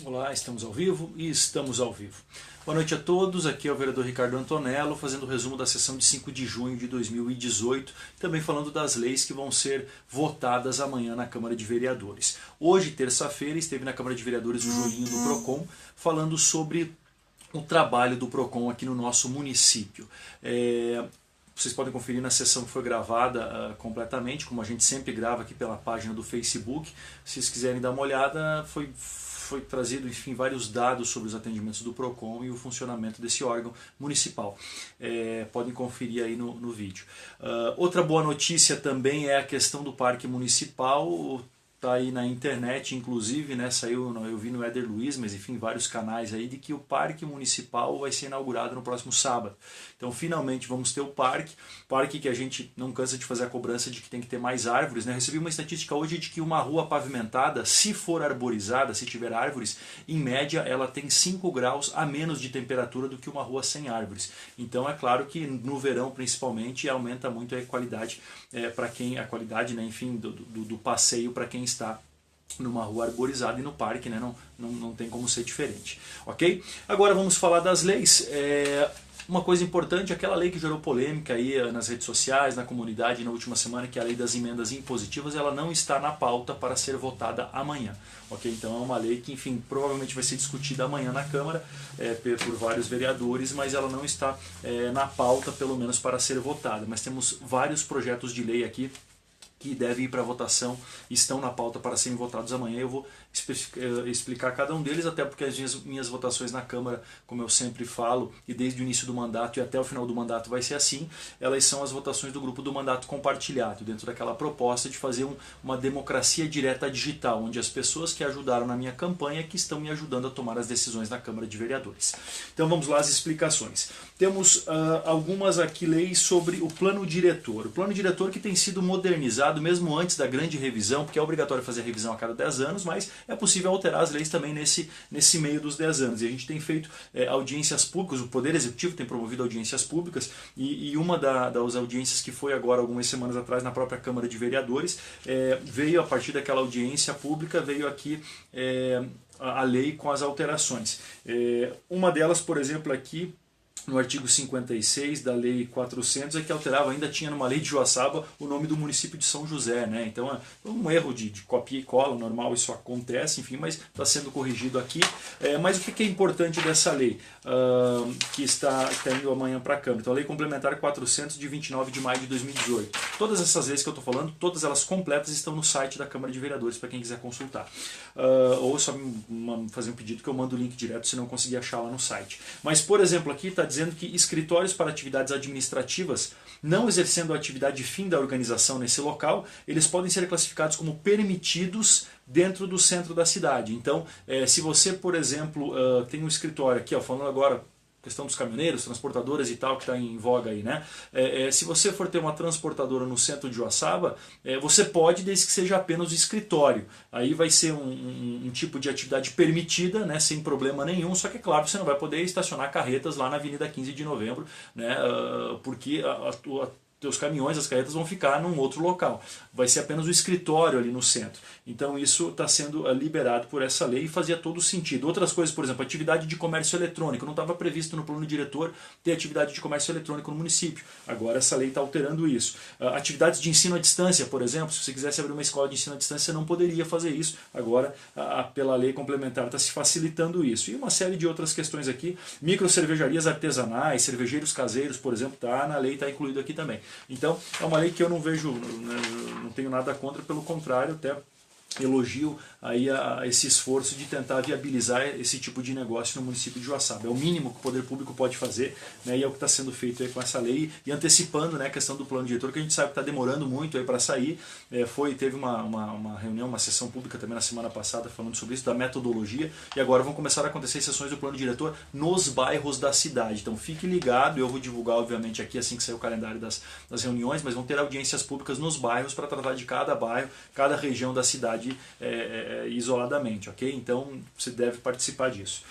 Olá, estamos ao vivo e estamos ao vivo. Boa noite a todos, aqui é o vereador Ricardo Antonello fazendo o resumo da sessão de 5 de junho de 2018, também falando das leis que vão ser votadas amanhã na Câmara de Vereadores. Hoje, terça-feira, esteve na Câmara de Vereadores o Julinho do PROCON falando sobre o trabalho do PROCON aqui no nosso município. Vocês podem conferir na sessão que foi gravada completamente, como a gente sempre grava aqui pela página do Facebook. Se vocês quiserem dar uma olhada, foi trazido, enfim, vários dados sobre os atendimentos do PROCON e o funcionamento desse órgão municipal. Podem conferir aí no vídeo. Outra boa notícia também é a questão do Parque Municipal. Está aí na internet, inclusive, né, saiu, eu vi no Éder Luiz, mas enfim, vários canais aí, de que o Parque Municipal vai ser inaugurado no próximo sábado. Então, finalmente, vamos ter o parque que a gente não cansa de fazer a cobrança de que tem que ter mais árvores, né? Eu recebi uma estatística hoje de que uma rua pavimentada, se for arborizada, se tiver árvores, em média, ela tem 5 graus a menos de temperatura do que uma rua sem árvores. Então, é claro que no verão, principalmente, aumenta muito a qualidade, a qualidade, né, enfim, do passeio para quem está numa rua arborizada, e no parque, né, não tem como ser diferente. Ok? Agora vamos falar das leis. Uma coisa importante, aquela lei que gerou polêmica aí nas redes sociais, na comunidade na última semana, que é a lei das emendas impositivas, ela não está na pauta para ser votada amanhã. Ok? Então é uma lei que, enfim, provavelmente vai ser discutida amanhã na Câmara por vários vereadores, mas ela não está na pauta, pelo menos, para ser votada. Mas temos vários projetos de lei aqui que devem ir para votação, estão na pauta para serem votados amanhã. Eu vou explicar cada um deles, até porque as minhas votações na Câmara, como eu sempre falo, e desde o início do mandato e até o final do mandato vai ser assim, elas são as votações do grupo do mandato compartilhado, dentro daquela proposta de fazer uma democracia direta digital, onde as pessoas que ajudaram na minha campanha que estão me ajudando a tomar as decisões na Câmara de Vereadores. Então vamos lá às explicações. Temos algumas aqui leis sobre o plano diretor. O plano diretor que tem sido modernizado mesmo antes da grande revisão, porque é obrigatório fazer a revisão a cada 10 anos, mas é possível alterar as leis também nesse meio dos 10 anos. E a gente tem feito audiências públicas, o Poder Executivo tem promovido audiências públicas, e uma das audiências que foi agora, algumas semanas atrás, na própria Câmara de Vereadores, veio a partir daquela audiência pública, veio aqui a lei com as alterações. Uma delas, por exemplo, aqui, no artigo 56 da Lei 400, é que alterava, ainda tinha numa lei de Joaçaba o nome do município de São José, né? Então é um erro de copia e cola, normal, isso acontece, enfim, mas está sendo corrigido aqui. Mas o que é importante dessa lei, que está indo amanhã para a Câmara? Então, a Lei Complementar 400 de 29 de maio de 2018. Todas essas leis que eu estou falando, todas elas completas, estão no site da Câmara de Vereadores, para quem quiser consultar. Ou só fazer um pedido que eu mando o link direto se não conseguir achar lá no site. Mas, por exemplo, aqui está dizendo que escritórios para atividades administrativas, não exercendo a atividade fim da organização nesse local, eles podem ser classificados como permitidos dentro do centro da cidade. Então, se você, por exemplo, tem um escritório aqui, falando agora, questão dos caminhoneiros, transportadoras e tal, que está em voga aí, né? Se você for ter uma transportadora no centro de Joaçaba, você pode, desde que seja apenas o escritório. Aí vai ser um tipo de atividade permitida, né, sem problema nenhum, só que é claro, você não vai poder estacionar carretas lá na Avenida 15 de Novembro, né, porque os caminhões, as carretas vão ficar num outro local. Vai ser apenas o escritório ali no centro. Então isso está sendo liberado por essa lei e fazia todo sentido. Outras coisas, por exemplo, atividade de comércio eletrônico. Não estava previsto no plano diretor ter atividade de comércio eletrônico no município. Agora essa lei está alterando isso. Atividades de ensino à distância, por exemplo, se você quisesse abrir uma escola de ensino à distância, você não poderia fazer isso. Agora, pela lei complementar, está se facilitando isso. E uma série de outras questões aqui. Micro cervejarias artesanais, cervejeiros caseiros, por exemplo, está na lei, está incluído aqui também. Então, é uma lei que eu não vejo, não tenho nada contra, pelo contrário, até elogio aí a esse esforço de tentar viabilizar esse tipo de negócio no município de Joaçaba. É o mínimo que o poder público pode fazer, né, e é o que está sendo feito aí com essa lei, e antecipando, né, a questão do plano diretor, que a gente sabe que está demorando muito aí para sair. Teve uma reunião, uma sessão pública também na semana passada falando sobre isso, da metodologia, e agora vão começar a acontecer sessões do plano diretor nos bairros da cidade. Então fique ligado, eu vou divulgar obviamente aqui assim que sair o calendário das reuniões, mas vão ter audiências públicas nos bairros para tratar de cada bairro, cada região da cidade isoladamente, ok? Então você deve participar disso.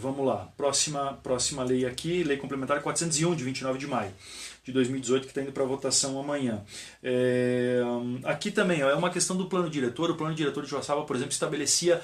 Vamos lá, próxima lei aqui, Lei Complementar 401 de 29 de maio de 2018 que está indo para votação amanhã. Aqui também é uma questão do plano diretor. O plano diretor de Joaçaba, por exemplo, estabelecia,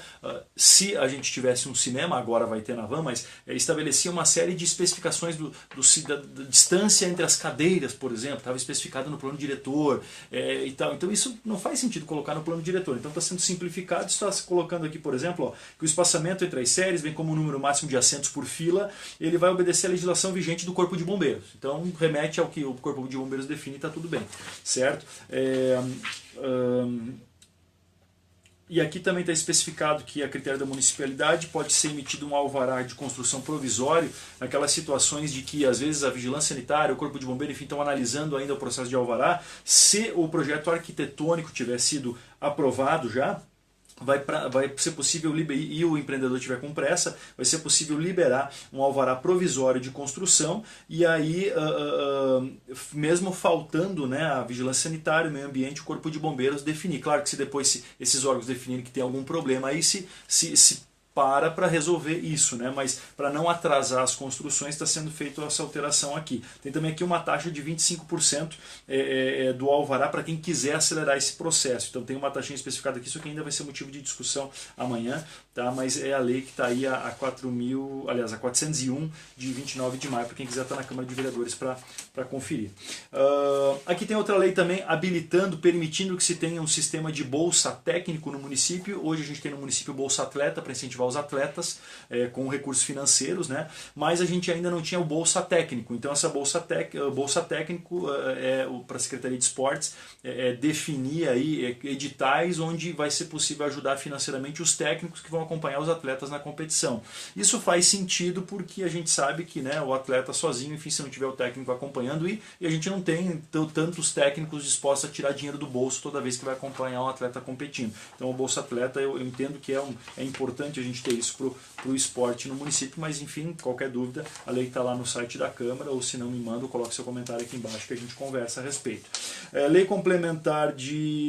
se a gente tivesse um cinema, agora vai ter na van, mas estabelecia uma série de especificações da distância entre as cadeiras, por exemplo, estava especificado no plano diretor e tal. Então isso não faz sentido colocar no plano diretor. Então está sendo simplificado, está se colocando aqui, por exemplo, ó, que o espaçamento entre as séries, bem como o número máximo de assentos por fila, ele vai obedecer à legislação vigente do Corpo de Bombeiros. Então remete ao que o Corpo de Bombeiros define e está tudo bem, certo? E aqui também está especificado que, a critério da municipalidade, pode ser emitido um alvará de construção provisório naquelas situações de que, às vezes, a vigilância sanitária, o corpo de bombeiro, enfim, estão analisando ainda o processo de alvará. Se o projeto arquitetônico tiver sido aprovado já, vai ser possível, e o empreendedor tiver com pressa, vai ser possível liberar um alvará provisório de construção, e aí, mesmo faltando, né, a vigilância sanitária, o meio ambiente, o corpo de bombeiros definir. Claro que se depois esses órgãos definirem que tem algum problema, aí se para resolver isso, né? Mas para não atrasar as construções está sendo feita essa alteração aqui. Tem também aqui uma taxa de 25% do alvará para quem quiser acelerar esse processo. Então tem uma taxinha especificada aqui, isso aqui ainda vai ser motivo de discussão amanhã, tá? Mas é a lei que está aí a 401 de 29 de maio, para quem quiser estar na Câmara de Vereadores para conferir. Aqui tem outra lei também habilitando, permitindo que se tenha um sistema de bolsa técnico no município. Hoje a gente tem no município Bolsa Atleta para incentivar os atletas com recursos financeiros, né? Mas a gente ainda não tinha o Bolsa Técnico. Então essa Bolsa Técnico para a Secretaria de Esportes definir aí editais onde vai ser possível ajudar financeiramente os técnicos que vão acompanhar os atletas na competição. Isso faz sentido porque a gente sabe que, né, o atleta sozinho, enfim, se não tiver o técnico acompanhando, e a gente não tem tantos técnicos dispostos a tirar dinheiro do bolso toda vez que vai acompanhar um atleta competindo. Então o Bolsa Atleta eu entendo que é importante a gente ter isso para o esporte no município, mas enfim, qualquer dúvida, a lei está lá no site da Câmara, ou se não me manda, coloque seu comentário aqui embaixo que a gente conversa a respeito. Lei complementar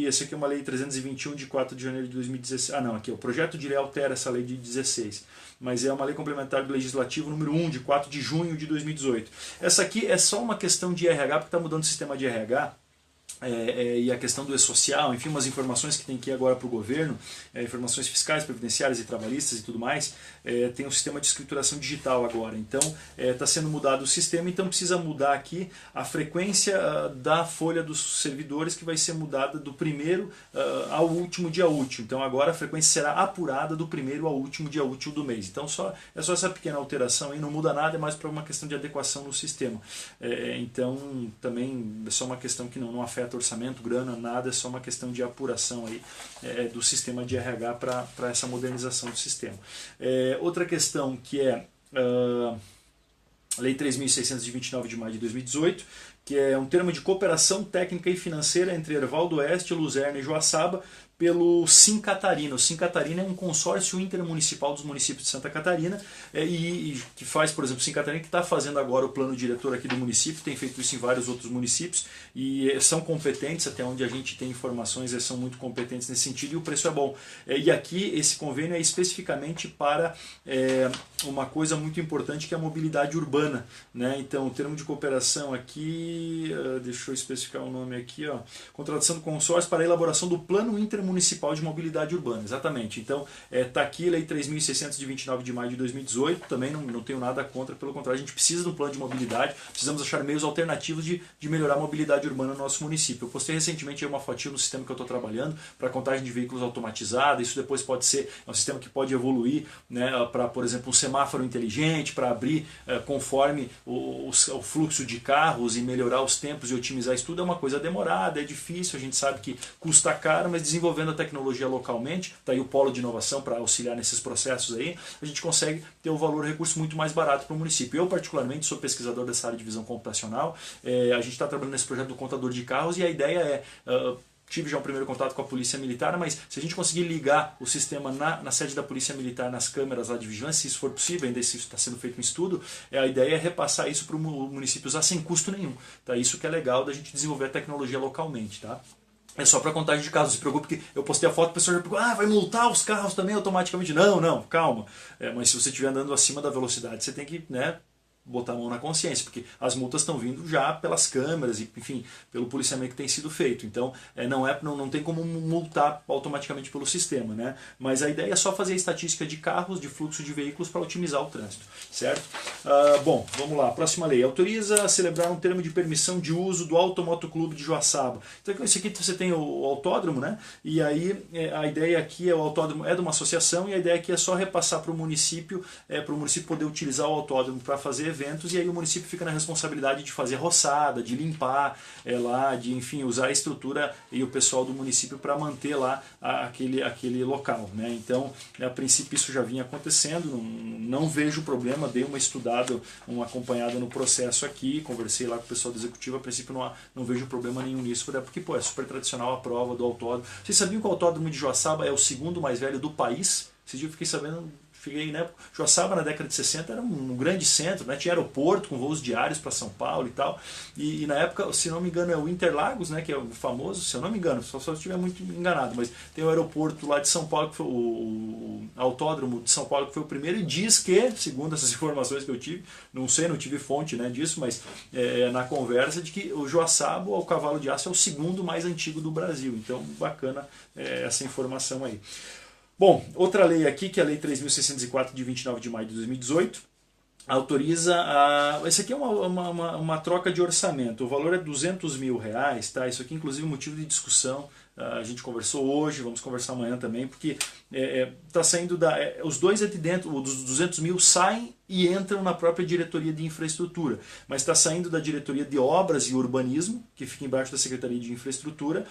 essa aqui é uma lei 321 de 4 de janeiro de 2016, não, aqui o projeto de lei altera essa lei de 16, mas é uma lei complementar do Legislativo número 1 de 4 de junho de 2018. Essa aqui é só uma questão de RH, porque está mudando o sistema de RH, e a questão do e-social, enfim, umas informações que tem que ir agora para o governo, informações fiscais, previdenciárias e trabalhistas e tudo mais, tem um sistema de escrituração digital agora, então está sendo mudado o sistema, então precisa mudar aqui a frequência da folha dos servidores, que vai ser mudada do primeiro ao último dia útil. Então agora a frequência será apurada do primeiro ao último dia útil do mês. Então é só essa pequena alteração aí, não muda nada, é mais para uma questão de adequação no sistema. Então também é só uma questão que não afeta orçamento, grana, nada, é só uma questão de apuração aí, do sistema de RH para essa modernização do sistema. Outra questão que é a Lei 3.600 de 29 de maio de 2018, que é um termo de cooperação técnica e financeira entre Erval do Oeste, Luzerna e Joaçaba, pelo Sim Catarina. O Sim Catarina é um consórcio intermunicipal dos municípios de Santa Catarina, e que faz, por exemplo, o Sim Catarina, que está fazendo agora o plano diretor aqui do município, tem feito isso em vários outros municípios, e são competentes, até onde a gente tem informações, eles são muito competentes nesse sentido, e o preço é bom. E aqui esse convênio é especificamente para uma coisa muito importante, que é a mobilidade urbana, né? Então o termo de cooperação aqui, deixa eu especificar o nome aqui, ó, contratação do consórcio para a elaboração do plano intermunicipal de mobilidade urbana, exatamente. Então está aqui, Lei 3.600 de 29 de maio de 2018, também não tenho nada contra, pelo contrário, a gente precisa de um plano de mobilidade, precisamos achar meios alternativos de melhorar a mobilidade urbana no nosso município. Eu postei recentemente uma fotinho no sistema que eu estou trabalhando para contagem de veículos automatizada. Isso depois pode ser um sistema que pode evoluir, né, para, por exemplo, um semáforo inteligente, para abrir conforme o fluxo de carros e melhorar os tempos e otimizar isso tudo. É uma coisa demorada, é difícil, a gente sabe que custa caro, mas desenvolvendo a tecnologia localmente, está aí o polo de inovação para auxiliar nesses processos aí, a gente consegue ter o valor recurso muito mais barato para o município. Eu particularmente sou pesquisador dessa área de visão computacional, a gente está trabalhando nesse projeto do contador de carros, e a ideia tive já um primeiro contato com a Polícia Militar, mas se a gente conseguir ligar o sistema na sede da Polícia Militar, nas câmeras lá de vigilância, se isso for possível, ainda isso está sendo feito um estudo, a ideia é repassar isso para o município usar sem custo nenhum. Tá? Isso que é legal da gente desenvolver a tecnologia localmente. Tá? É só para contagem de carros, não se preocupe, porque eu postei a foto, o pessoal já perguntou, vai multar os carros também automaticamente? Não, calma. Mas se você estiver andando acima da velocidade, você tem que, né, botar a mão na consciência, porque as multas estão vindo já pelas câmeras e, enfim, pelo policiamento que tem sido feito. Então, não tem como multar automaticamente pelo sistema, né? Mas a ideia é só fazer a estatística de carros, de fluxo de veículos para otimizar o trânsito, certo? Bom, vamos lá. Próxima lei. Autoriza a celebrar um termo de permissão de uso do Automotoclube de Joaçaba. Então, isso aqui você tem o autódromo, né? E aí a ideia aqui o autódromo é de uma associação e a ideia aqui é só repassar para o município poder utilizar o autódromo para fazer eventos, e aí o município fica na responsabilidade de fazer roçada, de limpar lá, de, enfim, usar a estrutura e o pessoal do município para manter lá aquele local, né? Então, a princípio isso já vinha acontecendo, não vejo problema, dei uma estudada, uma acompanhada no processo aqui, conversei lá com o pessoal do executivo, a princípio não vejo problema nenhum nisso, porque é super tradicional a prova do autódromo. Vocês sabiam que o autódromo de Joaçaba é o segundo mais velho do país? Esse dia eu fiquei sabendo. Né? Joaçaba na década de 60 era um grande centro, né? Tinha aeroporto com voos diários para São Paulo e tal, e na época, se não me engano, é o Interlagos, né? Que é o famoso, se eu não me engano, só se eu estiver muito enganado, mas tem o aeroporto lá de São Paulo, que foi o autódromo de São Paulo, que foi o primeiro, e diz que, segundo essas informações que eu tive, não sei, não tive fonte, né, disso, mas na conversa, de que o Joaçaba, o cavalo de aço, é o segundo mais antigo do Brasil. Então, bacana essa informação aí. Bom, outra lei aqui, que é a Lei 3.604, de 29 de maio de 2018, autoriza esse aqui é uma troca de orçamento. O valor é R$200 mil, tá? Isso aqui, inclusive, é motivo de discussão. A gente conversou hoje, vamos conversar amanhã também, porque está saindo os dois aqui dentro, dos 200 mil saem e entram na própria diretoria de infraestrutura, mas está saindo da diretoria de obras e urbanismo, que fica embaixo da Secretaria de Infraestrutura,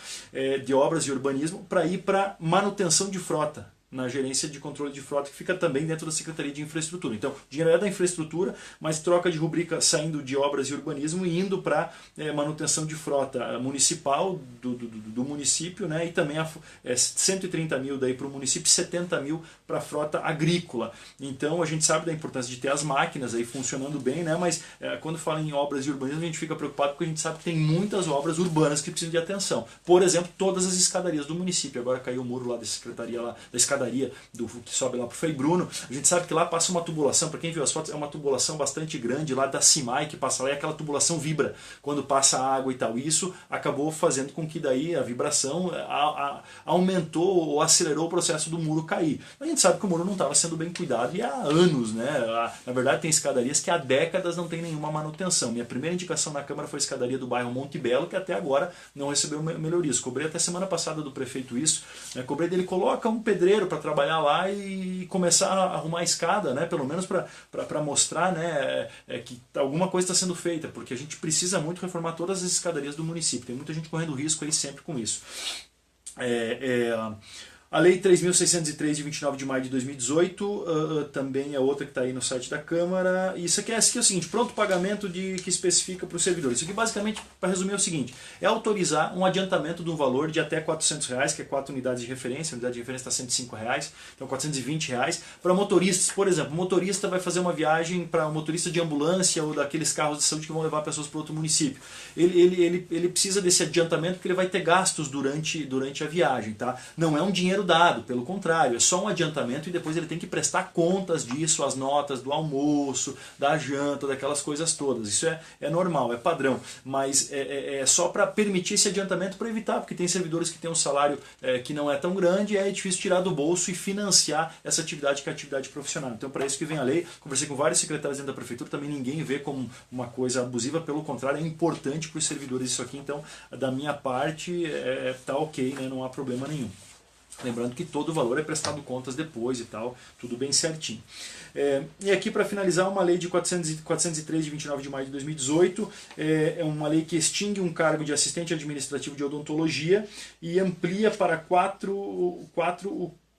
de obras e urbanismo, para ir para manutenção de frota, na gerência de controle de frota, que fica também dentro da Secretaria de Infraestrutura. Então, o dinheiro é da infraestrutura, mas troca de rubrica saindo de obras e urbanismo e indo para manutenção de frota municipal do município, né? E também 130 mil daí para o município, 70 mil para a frota agrícola. Então, a gente sabe da importância de ter as máquinas aí funcionando bem, né? Mas quando fala em obras e urbanismo, a gente fica preocupado porque a gente sabe que tem muitas obras urbanas que precisam de atenção. Por exemplo, todas as escadarias do município. Agora caiu o muro lá da secretaria, lá, da escadaria que sobe lá para o Frei Bruno. A gente sabe que lá passa uma tubulação, para quem viu as fotos, é uma tubulação bastante grande lá da CIMAI que passa lá, e aquela tubulação vibra quando passa a água e tal. E isso acabou fazendo com que daí a vibração aumentou ou acelerou o processo do muro cair. A gente sabe que o muro não estava sendo bem cuidado e há anos, né? Na verdade, tem escadarias que há décadas não tem nenhuma manutenção. Minha primeira indicação na Câmara foi a escadaria do bairro Monte Belo, que até agora não recebeu melhorias. Cobrei até semana passada do prefeito isso, né? Cobrei dele, coloca um pedreiro para trabalhar lá e começar a arrumar a escada, né? Pelo menos para mostrar, né, que alguma coisa está sendo feita, porque a gente precisa muito reformar todas as escadarias do município. Tem muita gente correndo risco aí sempre com isso. A Lei 3.603, de 29 de maio de 2018, também é outra que está aí no site da Câmara. Isso aqui é o seguinte: pronto pagamento que especifica para os servidores. Isso aqui, basicamente, para resumir, é o seguinte: é autorizar um adiantamento de um valor de até R$400, que é 4 unidades de referência. A unidade de referência está R$105, então R$420, para motoristas. Por exemplo, o motorista vai fazer uma viagem para um motorista de ambulância ou daqueles carros de saúde que vão levar pessoas para outro município. Ele precisa desse adiantamento porque ele vai ter gastos durante a viagem, tá? Não é um dinheiro dado, pelo contrário, é só um adiantamento e depois ele tem que prestar contas disso, as notas do almoço, da janta, daquelas coisas todas. Isso é normal, é padrão, mas é só para permitir esse adiantamento, para evitar, porque tem servidores que têm um salário que não é tão grande e é difícil tirar do bolso e financiar essa atividade, que é a atividade profissional. Então, para isso que vem a lei. Conversei com vários secretários dentro da prefeitura, também ninguém vê como uma coisa abusiva, pelo contrário, é importante para os servidores isso aqui. Então, da minha parte, tá ok, né? Não há problema nenhum. Lembrando que todo o valor é prestado contas depois e tal, tudo bem certinho. E aqui, para finalizar, uma lei de 403, de 29 de maio de 2018, é uma lei que extingue um cargo de assistente administrativo de odontologia e amplia para quatro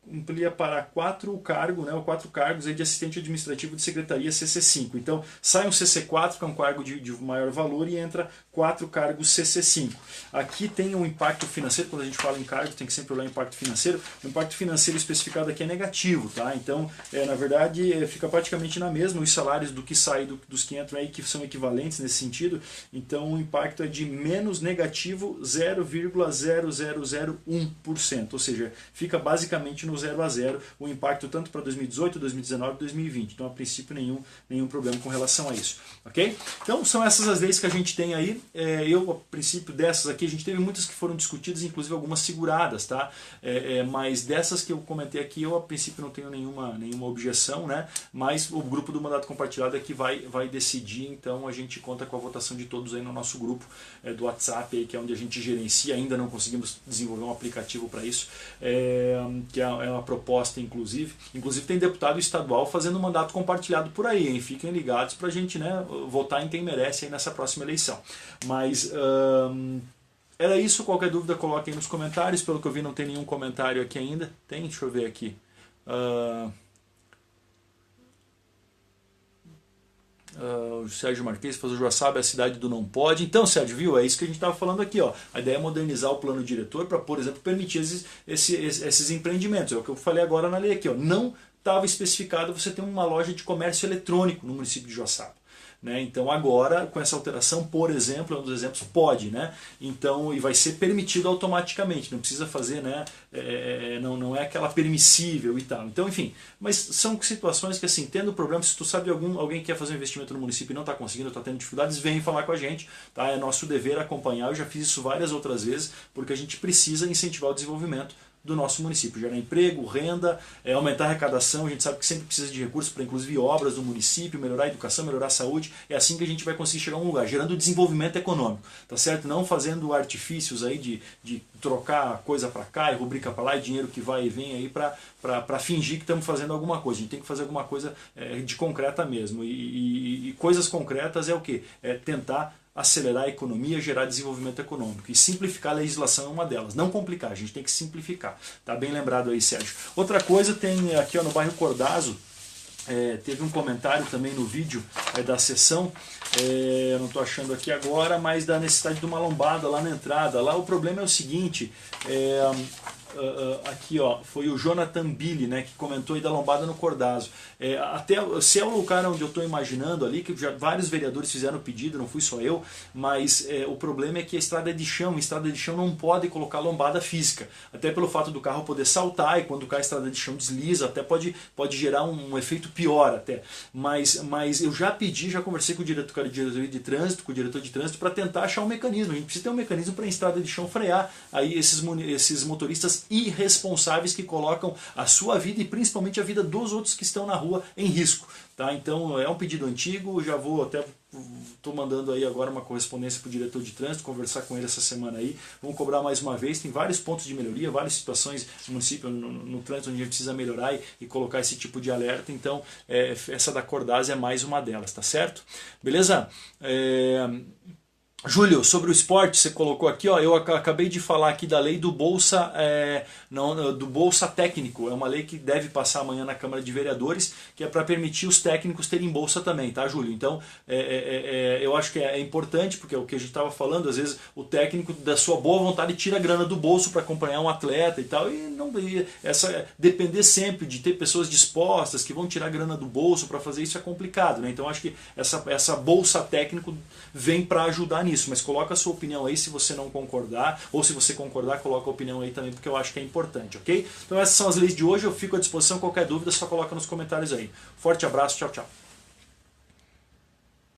o cargo, né, 4 cargos aí de assistente administrativo de secretaria CC5. Então, sai um CC4, que é um cargo de maior valor, e entra 4 cargos CC5. Aqui tem um impacto financeiro. Quando a gente fala em cargo, tem que sempre olhar o impacto financeiro. O impacto financeiro especificado aqui é negativo, tá? Então, na verdade, fica praticamente na mesma os salários do que sai dos que entram aí, que são equivalentes nesse sentido. Então, o impacto é de menos negativo 0,0001%, ou seja, fica basicamente no no 0 a 0 o impacto tanto para 2018, 2019 e 2020. Então, a princípio, nenhum problema com relação a isso. Ok? Então, são essas as leis que a gente tem aí. A princípio dessas aqui, a gente teve muitas que foram discutidas, inclusive algumas seguradas, tá? Mas dessas que eu comentei aqui, eu a princípio não tenho nenhuma objeção, né? Mas o grupo do mandato compartilhado é que vai decidir, então a gente conta com a votação de todos aí no nosso grupo do WhatsApp, aí, que é onde a gente gerencia. Ainda não conseguimos desenvolver um aplicativo para isso, que é uma proposta, inclusive. Inclusive tem deputado estadual fazendo mandato compartilhado por aí, hein? Fiquem ligados para a gente, né, votar em quem merece aí nessa próxima eleição. Mas era isso. Qualquer dúvida coloquem aí nos comentários. Pelo que eu vi não tem nenhum comentário aqui ainda. Tem? Deixa eu ver aqui. O Sérgio Marques faz o Joaçaba, é a cidade do não pode. Então, Sérgio, viu? É isso que a gente estava falando aqui, ó. A ideia é modernizar o plano diretor para, por exemplo, permitir esses empreendimentos. É o que eu falei agora na lei aqui, ó. Não estava especificado você ter uma loja de comércio eletrônico no município de Joaçaba. Né? Então agora, com essa alteração, por exemplo, é um dos exemplos, pode, né? Então, e vai ser permitido automaticamente, não precisa fazer, né? Não é aquela permissível e tal. Então, enfim, mas são situações que, assim, tendo problema, se tu sabe de alguém que quer fazer um investimento no município e não está conseguindo, está tendo dificuldades, vem falar com a gente, tá? É nosso dever acompanhar. Eu já fiz isso várias outras vezes, porque a gente precisa incentivar o desenvolvimento do nosso município, gerar emprego, renda, aumentar a arrecadação. A gente sabe que sempre precisa de recursos para, inclusive, obras do município, melhorar a educação, melhorar a saúde. É assim que a gente vai conseguir chegar a um lugar, gerando desenvolvimento econômico, tá certo? Não fazendo artifícios aí de trocar coisa para cá e rubrica para lá e dinheiro que vai e vem aí para fingir que estamos fazendo alguma coisa. A gente tem que fazer alguma coisa de concreta mesmo. E coisas concretas é o quê? É tentar acelerar a economia, gerar desenvolvimento econômico. E simplificar a legislação é uma delas. Não complicar, a gente tem que simplificar. Tá bem lembrado aí, Sérgio. Outra coisa, tem aqui, ó, no bairro Cordazo, teve um comentário também no vídeo da sessão, eu não estou achando aqui agora, mas da necessidade de uma lombada lá na entrada. Lá o problema é o seguinte, aqui, ó, foi o Jonathan Billy, né, que comentou aí da lombada no Cordazo. Até se é o lugar onde eu estou imaginando ali, que já vários vereadores fizeram o pedido, não fui só eu, mas o problema é que a estrada é de chão, não pode colocar lombada física, até pelo fato do carro poder saltar, e quando cai a estrada de chão desliza, até pode gerar um efeito pior até. Mas eu já pedi, já conversei com o diretor de trânsito, para tentar achar um mecanismo. A gente precisa ter um mecanismo para a estrada de chão frear aí esses motoristas irresponsáveis que colocam a sua vida e principalmente a vida dos outros que estão na rua em risco. Tá? Então é um pedido antigo, já estou mandando aí agora uma correspondência para o diretor de trânsito, conversar com ele essa semana aí, vamos cobrar mais uma vez. Tem vários pontos de melhoria, várias situações no município, no trânsito, onde a gente precisa melhorar e colocar esse tipo de alerta. Então essa da Cordazo é mais uma delas, tá certo? Beleza? Júlio, sobre o esporte, você colocou aqui, ó, eu acabei de falar aqui da lei do Bolsa, do Bolsa Técnico. É uma lei que deve passar amanhã na Câmara de Vereadores, que é para permitir os técnicos terem bolsa também, tá, Júlio? Então, eu acho que é importante, porque é o que a gente estava falando, às vezes o técnico, da sua boa vontade, tira a grana do bolso para acompanhar um atleta e tal, depender sempre de ter pessoas dispostas que vão tirar a grana do bolso para fazer isso é complicado, né? Então, acho que essa Bolsa Técnico vem para ajudar nisso. Mas coloca a sua opinião aí se você não concordar, ou se você concordar, coloca a opinião aí também, porque eu acho que é importante, ok? Então essas são as leis de hoje, eu fico à disposição, qualquer dúvida só coloca nos comentários aí. Forte abraço, tchau, tchau.